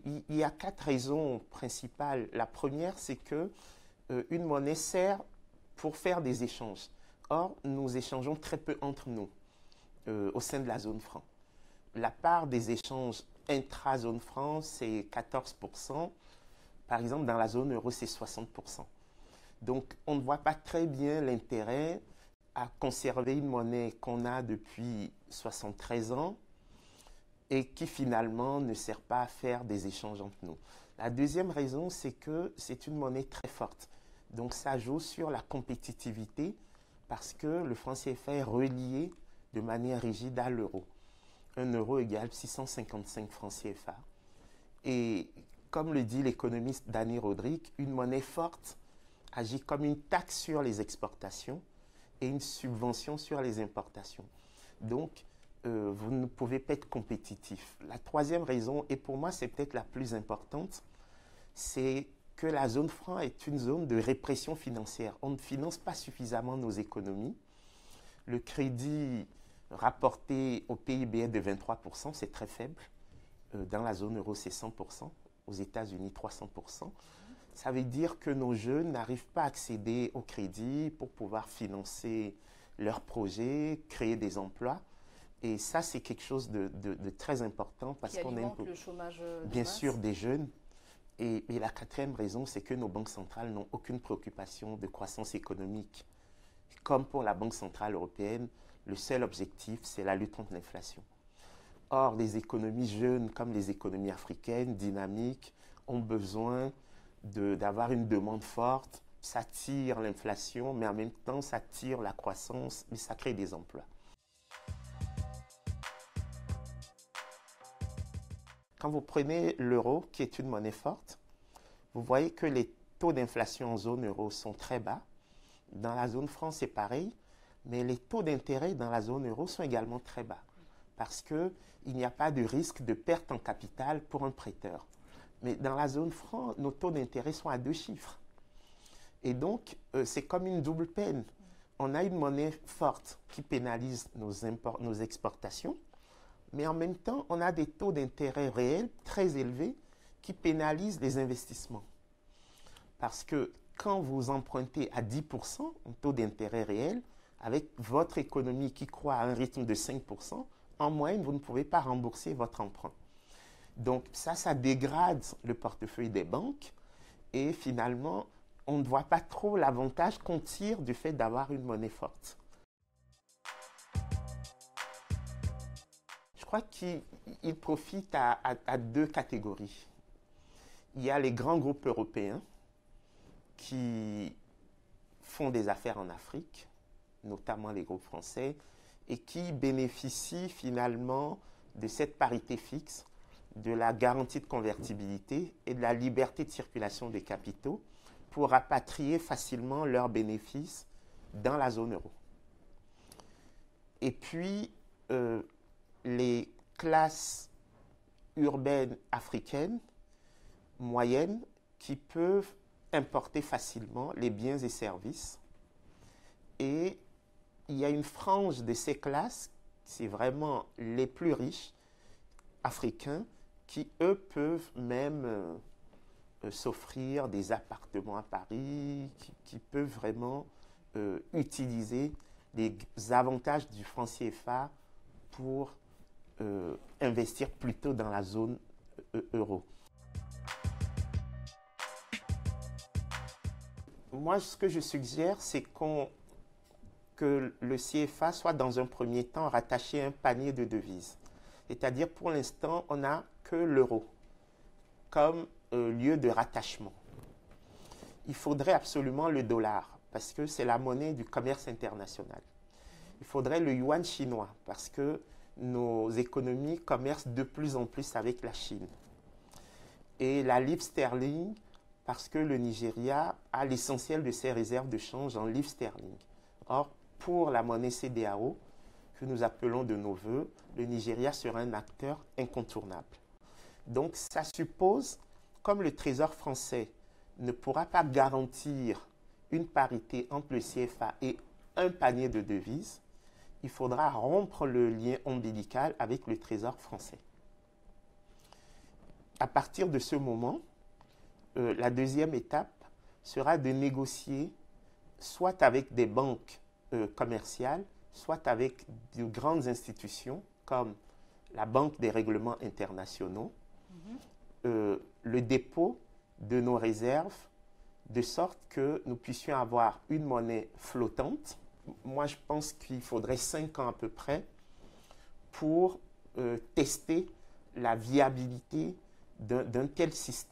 il y a quatre raisons principales. La première, c'est que une monnaie sert pour faire des échanges. Or, nous échangeons très peu entre nous au sein de la zone franc. La part des échanges intra-zone franc, c'est 14%. Par exemple, dans la zone euro, c'est 60%. Donc, on ne voit pas très bien l'intérêt à conserver une monnaie qu'on a depuis 73 ans et qui finalement ne sert pas à faire des échanges entre nous. La deuxième raison, c'est que c'est une monnaie très forte. Donc, ça joue sur la compétitivité parce que le franc CFA est relié de manière rigide à l'euro. Un euro égale 655 francs CFA. Et comme le dit l'économiste Danny Rodrik, une monnaie forte agit comme une taxe sur les exportations et une subvention sur les importations. Donc, vous ne pouvez pas être compétitif. La troisième raison, et pour moi c'est peut-être la plus importante, c'est que la zone franc est une zone de répression financière. On ne finance pas suffisamment nos économies. Le crédit rapporté au PIB est de 23%, c'est très faible. Dans la zone euro, c'est 100%. Aux États-Unis, 300%. Ça veut dire que nos jeunes n'arrivent pas à accéder au crédit pour pouvoir financer leurs projets, créer des emplois. Et ça, c'est quelque chose de très important parce qu'on alimente le chômage de bien masse. sûr des jeunes. Et la quatrième raison, c'est que nos banques centrales n'ont aucune préoccupation de croissance économique. Comme pour la Banque centrale européenne, le seul objectif, c'est la lutte contre l'inflation. Or, les économies jeunes, comme les économies africaines, dynamiques, ont besoin d'avoir une demande forte. Ça tire l'inflation, mais en même temps, ça tire la croissance, mais ça crée des emplois. Quand vous prenez l'euro, qui est une monnaie forte, vous voyez que les taux d'inflation en zone euro sont très bas. Dans la zone franc, c'est pareil, mais les taux d'intérêt dans la zone euro sont également très bas parce qu'il n'y a pas de risque de perte en capital pour un prêteur. Mais dans la zone franc, nos taux d'intérêt sont à 2 chiffres. Et donc, c'est comme une double peine. On a une monnaie forte qui pénalise nos exportations, mais en même temps, on a des taux d'intérêt réels très élevés qui pénalisent les investissements. Parce que quand vous empruntez à 10%, un taux d'intérêt réel, avec votre économie qui croît à un rythme de 5%, en moyenne, vous ne pouvez pas rembourser votre emprunt. Donc ça dégrade le portefeuille des banques et finalement, on ne voit pas trop l'avantage qu'on tire du fait d'avoir une monnaie forte. Je crois qu'il profite à deux catégories. Il y a les grands groupes européens qui font des affaires en Afrique, notamment les groupes français, et qui bénéficient finalement de cette parité fixe, de la garantie de convertibilité et de la liberté de circulation des capitaux pour rapatrier facilement leurs bénéfices dans la zone euro. Et puis, les classes urbaines africaines moyennes qui peuvent importer facilement les biens et services. Et il y a une frange de ces classes, c'est vraiment les plus riches africains, qui eux peuvent même s'offrir des appartements à Paris, qui peuvent vraiment utiliser les avantages du franc CFA pour investir plutôt dans la zone euro. Moi, ce que je suggère, c'est que le CFA soit dans un premier temps rattaché à un panier de devises. C'est-à-dire, pour l'instant, on n'a que l'euro comme lieu de rattachement. Il faudrait absolument le dollar, parce que c'est la monnaie du commerce international. Il faudrait le yuan chinois, parce que nos économies commercent de plus en plus avec la Chine. Et la livre sterling, parce que le Nigeria a l'essentiel de ses réserves de change en livre sterling. Or, pour la monnaie CEDEAO, que nous appelons de nos voeux, le Nigeria sera un acteur incontournable. Donc, ça suppose, comme le Trésor français ne pourra pas garantir une parité entre le CFA et un panier de devises, il faudra rompre le lien ombilical avec le Trésor français. à partir de ce moment, la deuxième étape sera de négocier soit avec des banques commerciales, soit avec de grandes institutions comme la Banque des règlements internationaux, le dépôt de nos réserves, de sorte que nous puissions avoir une monnaie flottante. Moi, je pense qu'il faudrait 5 ans à peu près pour tester la viabilité d'un tel système.